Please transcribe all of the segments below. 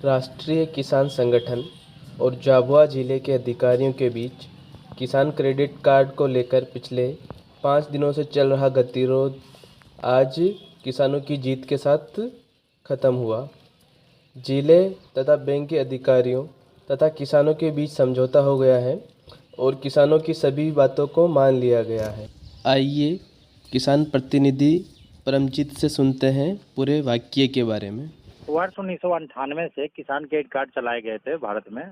राष्ट्रीय किसान संगठन और झाबुआ जिले के अधिकारियों के बीच किसान क्रेडिट कार्ड को लेकर पिछले 5 दिनों से चल रहा गतिरोध आज किसानों की जीत के साथ खत्म हुआ। जिले तथा बैंक के अधिकारियों तथा किसानों के बीच समझौता हो गया है और किसानों की सभी बातों को मान लिया गया है। आइए किसान प्रतिनिधि परमजीत से सुनते हैं पूरे वाक्य के बारे में। वर्ष 1998 से किसान क्रेडिट कार्ड चलाए गए थे भारत में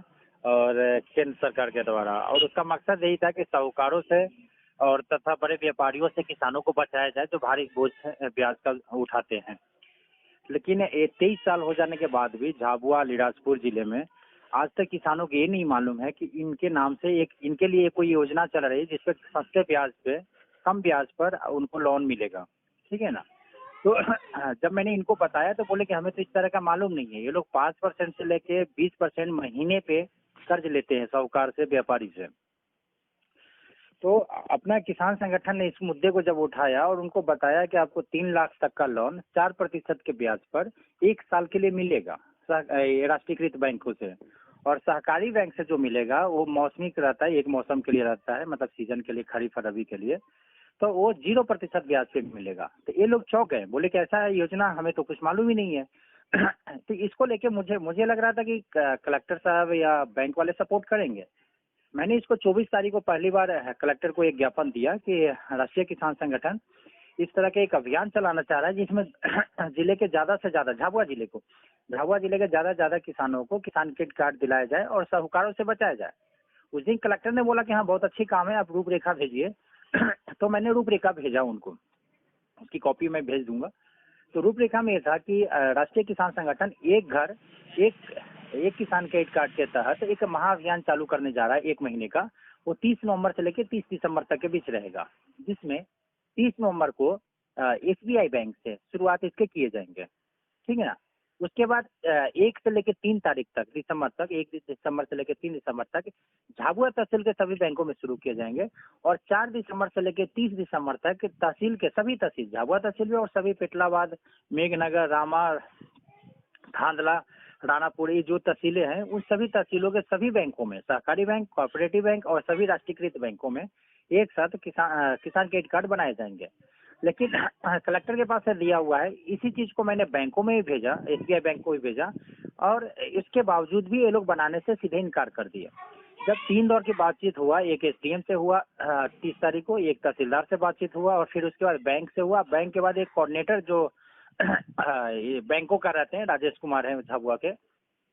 और केंद्र सरकार के द्वारा, और उसका मकसद यही था कि साहूकारों से और तथा बड़े व्यापारियों से किसानों को बचाया जाए जो भारी बोझ ब्याज का उठाते हैं। लेकिन ये 23 साल हो जाने के बाद भी झाबुआ अलीराजपुर जिले में आज तक किसानों को ये नहीं मालूम है कि इनके नाम से इनके लिए कोई योजना चल रही है जिसपे सस्ते ब्याज पे, कम ब्याज पर उनको लोन मिलेगा। ठीक है ना। तो जब मैंने इनको बताया तो बोले कि हमें तो इस तरह का मालूम नहीं है। ये लोग 5% से लेके 20% महीने पे कर्ज लेते हैं साहूकार से, व्यापारी से। तो अपना किसान संगठन ने इस मुद्दे को जब उठाया और उनको बताया कि आपको 3 लाख तक का लोन 4% के ब्याज पर 1 साल के लिए मिलेगा राष्ट्रीयकृत बैंकों से, और सहकारी बैंक से जो मिलेगा वो मौसमी रहता है, एक मौसम के लिए रहता है, मतलब सीजन के लिए, खरीफ और रबी के लिए, तो वो 0% ब्याज पे मिलेगा। तो ये लोग चौंक गए, बोले कि ऐसा योजना हमें तो कुछ मालूम ही नहीं है। तो इसको लेके मुझे लग रहा था कि कलेक्टर साहब या बैंक वाले सपोर्ट करेंगे। मैंने इसको 24 तारीख को पहली बार कलेक्टर को एक ज्ञापन दिया कि राष्ट्रीय किसान संगठन इस तरह के एक अभियान चलाना चाह रहा है जिसमें जिले के ज्यादा से ज्यादा झाबुआ जिले के ज्यादा किसानों को किसान क्रेडिट कार्ड दिलाया जाए और साहूकारों से बचाया जाए। उस दिन कलेक्टर ने बोला कि हाँ, बहुत अच्छी काम है, आप रूपरेखा भेजिए। तो मैंने रूपरेखा भेजा उनको, उसकी कॉपी मैं भेज दूंगा। तो रूपरेखा में यह था कि राष्ट्रीय किसान संगठन एक घर एक किसान क्रेडिट कार्ड के तहत एक महाअभियान चालू करने जा रहा है 1 महीने का। वो 30 नवंबर से लेकर 30 दिसंबर तक के बीच रहेगा, जिसमें 30 नवंबर को एसबीआई बैंक से शुरुआत इसके किए जाएंगे। ठीक है ना। उसके बाद 1 से लेकर 3 तारीख तक, दिसंबर तक, 1 दिसंबर से लेकर 3 दिसंबर तक झाबुआ तहसील के सभी बैंकों में शुरू किए जाएंगे, और 4 दिसंबर से लेकर 30 दिसंबर तक तहसील के सभी तहसील, झाबुआ तहसील में और सभी पेटलाबाद, मेघनगर, रामा, धांधला, रानापुर, ये जो तहसीलें हैं उन सभी तहसीलों के सभी बैंकों में, सहकारी बैंक, कोऑपरेटिव बैंक और सभी राष्ट्रीयकृत बैंकों में एक साथ किसान क्रेडिट कार्ड बनाए जाएंगे। लेकिन कलेक्टर के पास दिया हुआ है, इसी चीज को मैंने बैंकों में भी भेजा, एसबीआई बैंक को भी भेजा, और इसके बावजूद भी ये लोग बनाने से सीधे इनकार कर दिए। जब 3 दौर की बातचीत हुआ, एक एसडीएम से हुआ 30 तारीख को, एक तहसीलदार से बातचीत हुआ, और फिर उसके बाद बैंक से हुआ। बैंक के बाद एक कोऑर्डिनेटर जो ये बैंकों का रहते हैं, राजेश कुमार हैं झाबुआ के,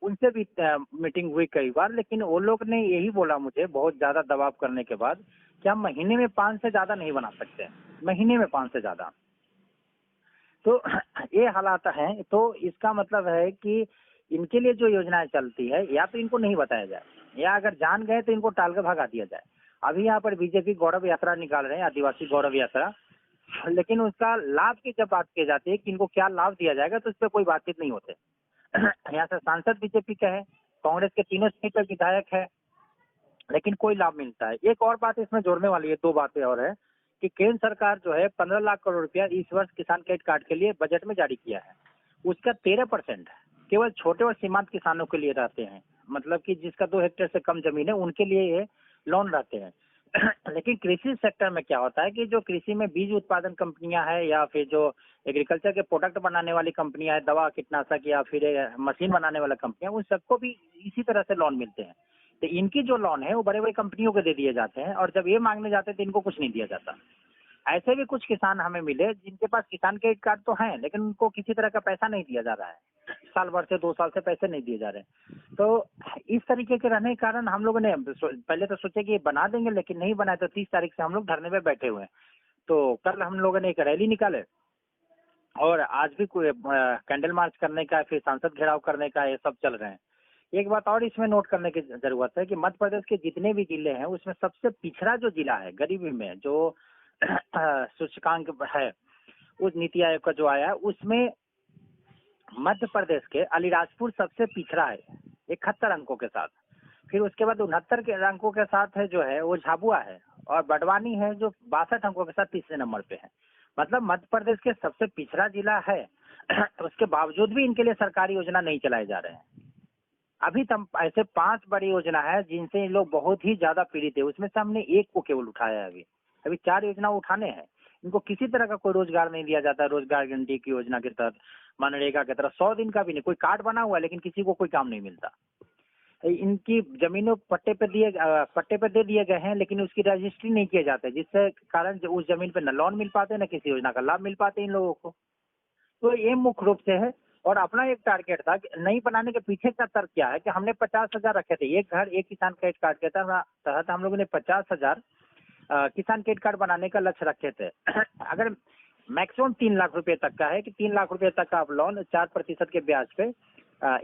उनसे भी मीटिंग हुई कई बार। लेकिन वो लोग ने यही बोला मुझे, बहुत ज्यादा दबाव करने के बाद, कि हम महीने में 5 से ज्यादा नहीं बना सकते, महीने में 5 से ज्यादा। तो ये हालात हैं। तो इसका मतलब है कि इनके लिए जो योजनाएं चलती है, या तो इनको नहीं बताया जाए, या अगर जान गए तो इनको टाल के भगा दिया जाए। अभी यहाँ पर बीजेपी गौरव यात्रा निकाल रहे हैं, आदिवासी गौरव यात्रा, लेकिन उसका लाभ की जब बात की जाती है कि इनको क्या लाभ दिया जाएगा, तो इस पर कोई बातचीत नहीं होते। यहाँ से सांसद बीजेपी के हैं, कांग्रेस के तीनों सीट पर विधायक है, लेकिन कोई लाभ मिलता है। एक और बात इसमें जोड़ने वाली है, 2 बातें और है कि केंद्र सरकार जो है 15 लाख करोड़ रुपया इस वर्ष किसान क्रेडिट कार्ड के लिए बजट में जारी किया है। उसका 13% केवल छोटे और सीमांत किसानों के लिए रहते हैं, मतलब कि जिसका 2 हेक्टेयर से कम जमीन है उनके लिए ये लोन रहते हैं। लेकिन कृषि सेक्टर में क्या होता है कि जो कृषि में बीज उत्पादन कंपनियां हैं, या फिर जो एग्रीकल्चर के प्रोडक्ट बनाने वाली कंपनियां हैं, दवा कीटनाशक या फिर मशीन बनाने वाला कंपनियां, उन सबको भी इसी तरह से लोन मिलते हैं। तो इनकी जो लोन है वो बड़े बड़े कंपनियों को दे दिए जाते हैं, और जब ये मांगने जाते हैं तो इनको कुछ नहीं दिया जाता। ऐसे भी कुछ किसान हमें मिले जिनके पास किसान क्रेडिट कार्ड तो है, लेकिन उनको किसी तरह का पैसा नहीं दिया जा रहा है, साल भर से 2 साल से पैसे नहीं दिए जा रहे। तो इस तरीके के रहने के कारण हम लोगों ने पहले तो सोचे कि बना देंगे, लेकिन नहीं बनाए। तो 30 तारीख से हम लोग धरने पे बैठे हुए हैं। तो कल हम लोगों ने एक रैली निकाले, और आज भी कोई कैंडल मार्च करने का, फिर सांसद घेराव करने का, ये सब चल रहे हैं। एक बात और इसमें नोट करने की जरूरत है कि मध्य प्रदेश के जितने भी जिले हैं उसमें सबसे पिछड़ा जो जिला है गरीबी में, जो सूचकांक है उस नीति आयोग का जो आया है, उसमें मध्य प्रदेश के अलीराजपुर सबसे पिछड़ा है 71 अंकों के साथ। फिर उसके बाद 69 के अंकों के साथ है जो है वो झाबुआ है, और बड़वानी है जो 62 अंकों के साथ तीसरे नंबर पे है। मतलब मध्य प्रदेश के सबसे पिछड़ा जिला है। उसके बावजूद भी इनके लिए सरकारी योजना नहीं चलाए जा रहे हैं। अभी तक ऐसे 5 बड़ी योजना है जिनसे ये लोग बहुत ही ज्यादा पीड़ित है, उसमें से हमने एक को केवल उठाया है अभी 4 योजना उठाने हैं। इनको किसी तरह का कोई रोजगार नहीं दिया जाता, रोजगार गारंटी की योजना के तहत, मनरेगा के तरह 100 दिन का भी नहीं, कोई कार्ड बना हुआ है लेकिन किसी को कोई काम नहीं मिलता। इनकी जमीनों पट्टे पे दे दिए गए हैं, लेकिन उसकी रजिस्ट्री नहीं किए जाते, जिससे कारण जो उस जमीन पे न लोन मिल पाते न किसी योजना का लाभ मिल पाते इन लोगों को। तो ये मुख्य रूप से है। और अपना एक टारगेट था कि नहीं बनाने के पीछे का तर्क क्या है कि हमने 50,000 रखे थे, एक घर एक किसान क्रेडिट कार्ड के तहत हम लोगों ने 50,000 किसान क्रेडिट कार्ड बनाने का लक्ष्य रखे थे। अगर मैक्सिमम 3 लाख रुपए तक का है कि 3 लाख रुपए तक का आप लोन 4% के ब्याज पे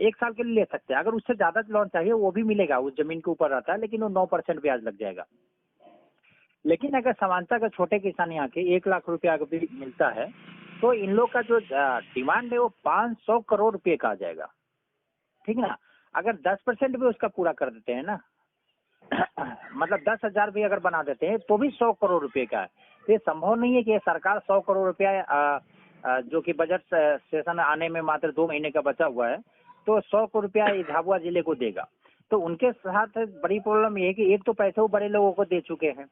1 साल के लिए ले सकते हैं। अगर उससे ज्यादा लोन चाहिए वो भी मिलेगा, उस जमीन के ऊपर रहता है, लेकिन वो 9% ब्याज लग जाएगा। लेकिन अगर समानता का छोटे किसान यहाँ के 1 लाख रुपया भी मिलता है तो इन लोग का जो डिमांड है वो 500 करोड़ रुपए का आ जाएगा, ठीक है ना। अगर 10% भी उसका पूरा कर देते हैं ना, मतलब 10,000 भी अगर बना देते हैं तो भी 100 करोड़ रुपए का है। तो ये संभव नहीं है कि सरकार 100 करोड़ रुपया जो कि बजट सेशन आने में मात्र 2 महीने का बचा हुआ है, तो 100 करोड़ रुपया झाबुआ जिले को देगा। तो उनके साथ बड़ी प्रॉब्लम ये है कि एक तो पैसे वो बड़े लोगों को दे चुके हैं,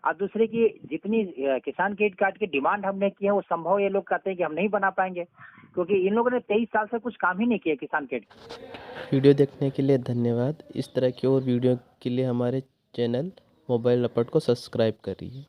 और दूसरे की जितनी किसान क्रेडिट कार्ड की डिमांड हमने की है वो संभव ये लोग कहते हैं कि हम नहीं बना पाएंगे, क्योंकि इन लोगों ने 23 साल से कुछ काम ही नहीं किया किसान क्रेडिट। वीडियो देखने के लिए धन्यवाद। इस तरह की और वीडियो के लिए हमारे चैनल मोबाइल रपट को सब्सक्राइब करिए।